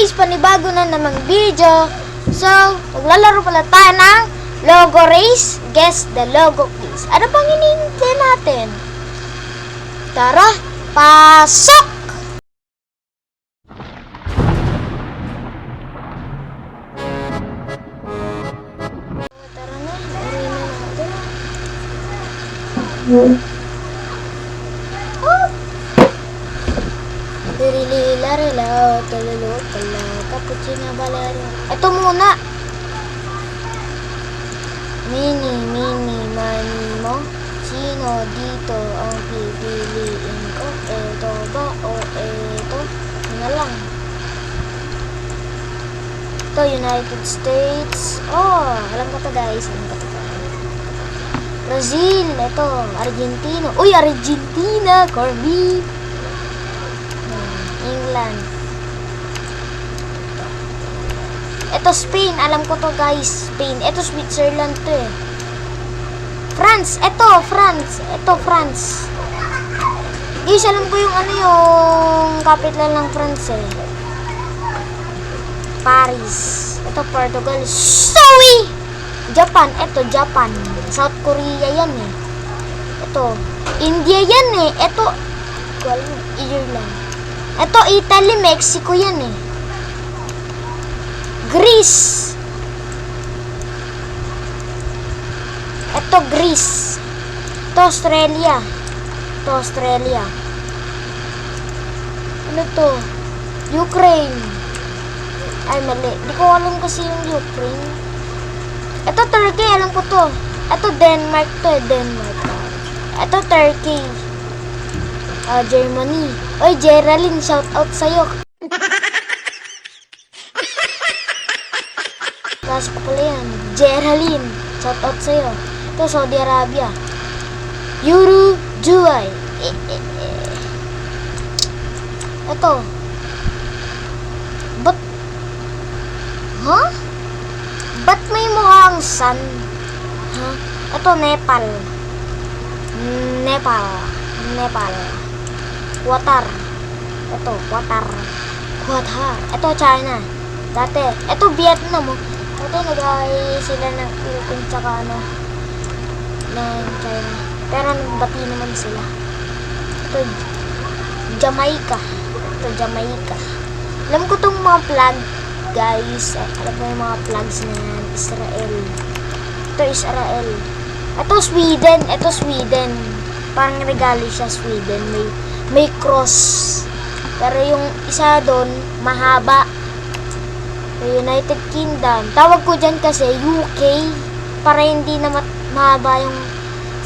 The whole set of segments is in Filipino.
guys, panibago na namang video. So, maglalaro pala tayo ng logo race. Guess the logo please. Ano pang hinihintay natin? Tara, pasok! Tara na, uwi na natin. Dirilila-rila, tululu pala, cappuccino balero. Ito muna. Mini, mani mo. Sino dito ang pipiliin ko? Ito ba o ito? Ano lang. Ito, United States. Oh, alam ko to guys. Alam ko to. Brazil. Ito, Argentina. Uy, Argentina. Corned beef. England. Ito Spain, alam ko to guys. Spain. Ito Switzerland to eh. France, ito France. Ito France. Guys, alam ko yung ano yung capital ng France eh. Paris. Ito Portugal. Sorry! Japan, ito Japan. South Korea yan eh. Ito India yan eh. Ito Ireland. Ito, Italy, Mexico yan eh. Greece. Ito, Greece. Ito, Australia. Ito, Australia. Ano to? Ukraine. Ay, mali. Di ko alam kasi yung Ukraine. Ito, Turkey. Alam ko to. Ito, Denmark to eh. Denmark. Ito, Turkey. Germany. Oy, Geraldine, shout out sa'yo. Last ko pala yan. Geraldine, shout out sa'yo. Ito, Saudi Arabia. Uruguay. Ito. Ba't? Huh? Ba't may mukhang sun? Huh? Ito, Nepal. Nepal. Qatar. Ito, Qatar. Ito, China. Dati. Ito, Vietnam. Dati, nag-aay sila ng Philippines tsaka ano, ng China. Pero nagbati naman sila. Ito, Jamaica. Alam ko tong mga flag, guys. Alam ko yung mga flags na yan. Israel. Ito, Israel. Ito, Sweden. Parang regalo siya, Sweden. May cross. Pero yung isa doon, mahaba. United Kingdom. Tawag ko dyan kasi UK. Para hindi na mahaba yung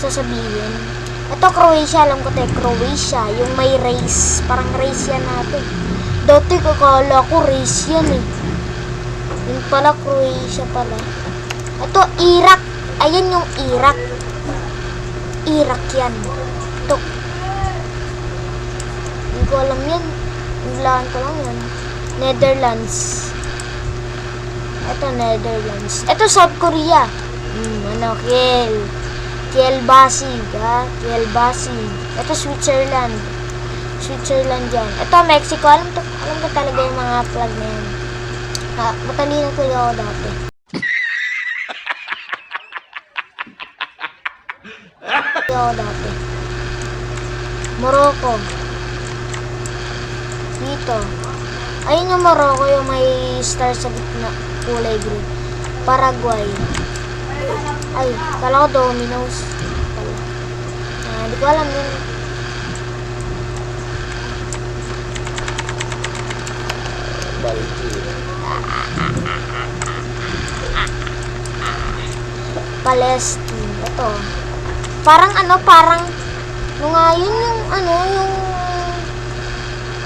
sasabihin. Ito, Croatia. Alam ko tayo, Croatia. Yung may race. Parang race yan natin. Dati kakala ko race yan eh. Yun pala, Croatia pala. Ito, Iraq. Ayan yung Iraq. Iraq yan. Ito. Hindi ko alam yan. Biglaan ko lang yan. Netherlands. Ito, Netherlands. Ito, South Korea. Kielbasi. Ito, Switzerland. Yan. Ito, Mexico. Alam ko talaga yung mga flag na yan. Matalino ko ako dati. Morocco. Dito. Ayun yung Morocco, yung may star sa gitna, kulay green. Paraguay. Ay, kala ko Domino's. Hindi ko alam yun. Palestine. Ito. Parang yun yung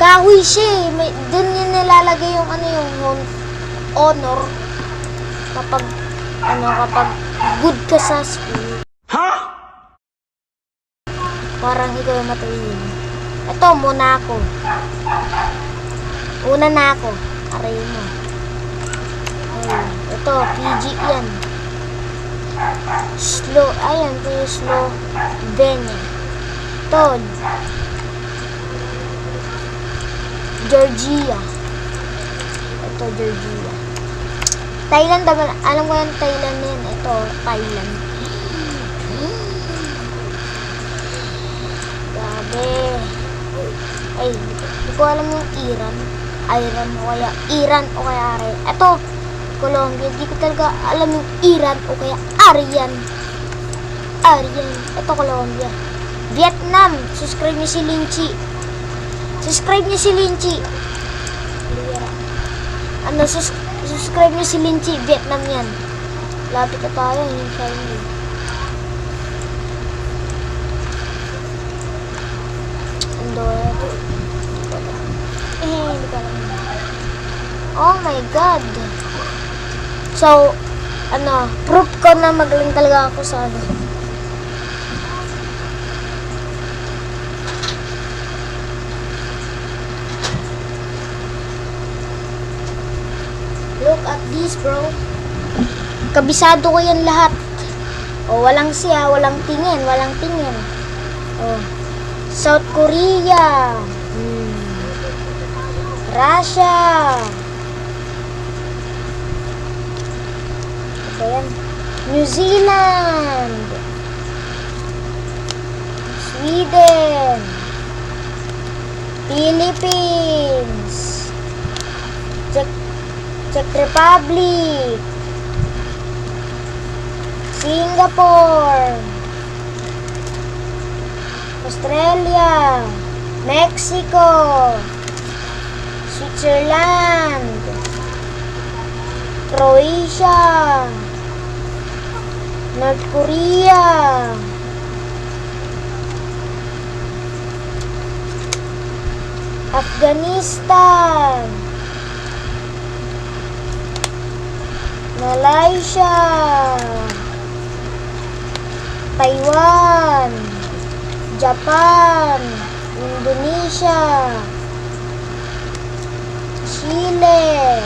kahoy siya eh. Dun yun nilalagay yung yung honor kapag good ka sa school. Huh? Parang ikaw yung matuwin. Ito, Monaco. Una na ako. Aray mo. Ito, PG yan. Ayan po yung Slovenia. Ito, Georgia. Ito, Georgia. Thailand, alam ko yan, Thailand yan. Ito, Thailand. Grabe. Ay, hindi ko alam yung Iran. Iran o kaya Aryan. Ito, Colombia. Hindi ko talaga alam yung Iran o kaya Aryan. Ito, Colombia. Vietnam. Subscribe niyo si Lynchy. Subscribe niyo si Lynchy. Vietnam yan. Lapit na tayo. Yung China. Oh my God. So, proof ko na magaling talaga ako sa Look at this, bro. Kabisado ko yan lahat. Walang siya, walang tingin. South Korea. Russia. Ayan. New Zealand. Sweden. Philippines. Czech Republic. Singapore. Australia. Mexico. Switzerland. Croatia. North Korea. Afghanistan. Malaysia. Taiwan. Japan. Indonesia. Chile.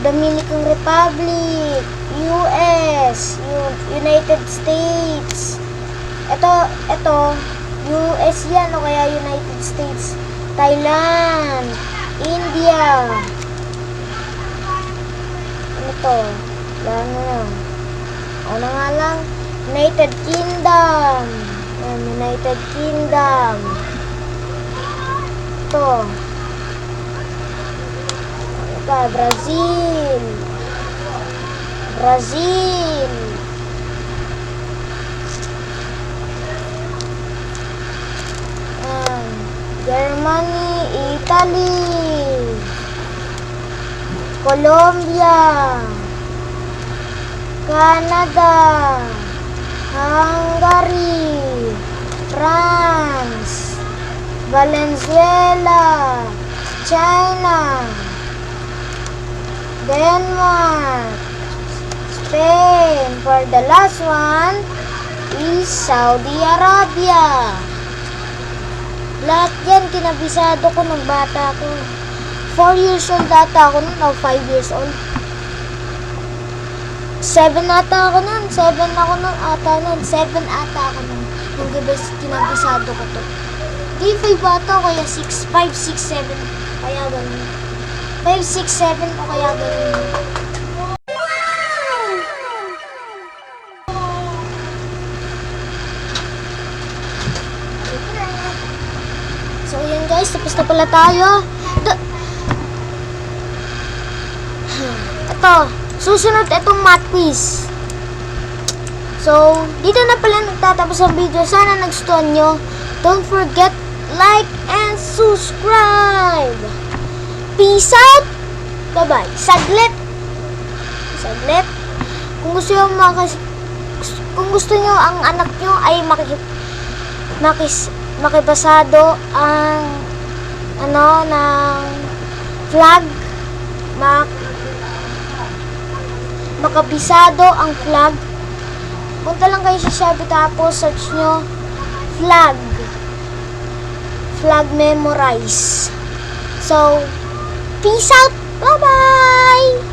Dominican Republic. US. United States. Ito, US yan o kaya United States. Thailand. India. Ito. Wala nga lang. United Kingdom. United Kingdom. Ito. Brazil. Germany, Italy, Colombia, Canada, Hungary, France, Venezuela, China, Denmark, Spain. For the last one is Saudi Arabia. Lahat yan, kinabisado ko nung bata ko. 4 years old ata ako nun, o 5 years old. 7 ata ako nun, 7 ata ako nun. Yung kinabisado ko to. Di 5 ata, kaya 6, 5, 6, 7, kaya ganun. 5, 6, 7 o kaya ganun. So, yun guys, tapos na pala tayo. Ito, susunod itong math quiz. So, dito na pala nagtatapos ang video. Sana nagustuhan nyo. Don't forget, like and subscribe. Peace out. Bye-bye. Saglit. Kung gusto nyo ang anak nyo ay makibasado ang ng flag, makabisado ang flag, punta lang kayo sa Shopee tapos search nyo flag memorize. So peace out, bye bye.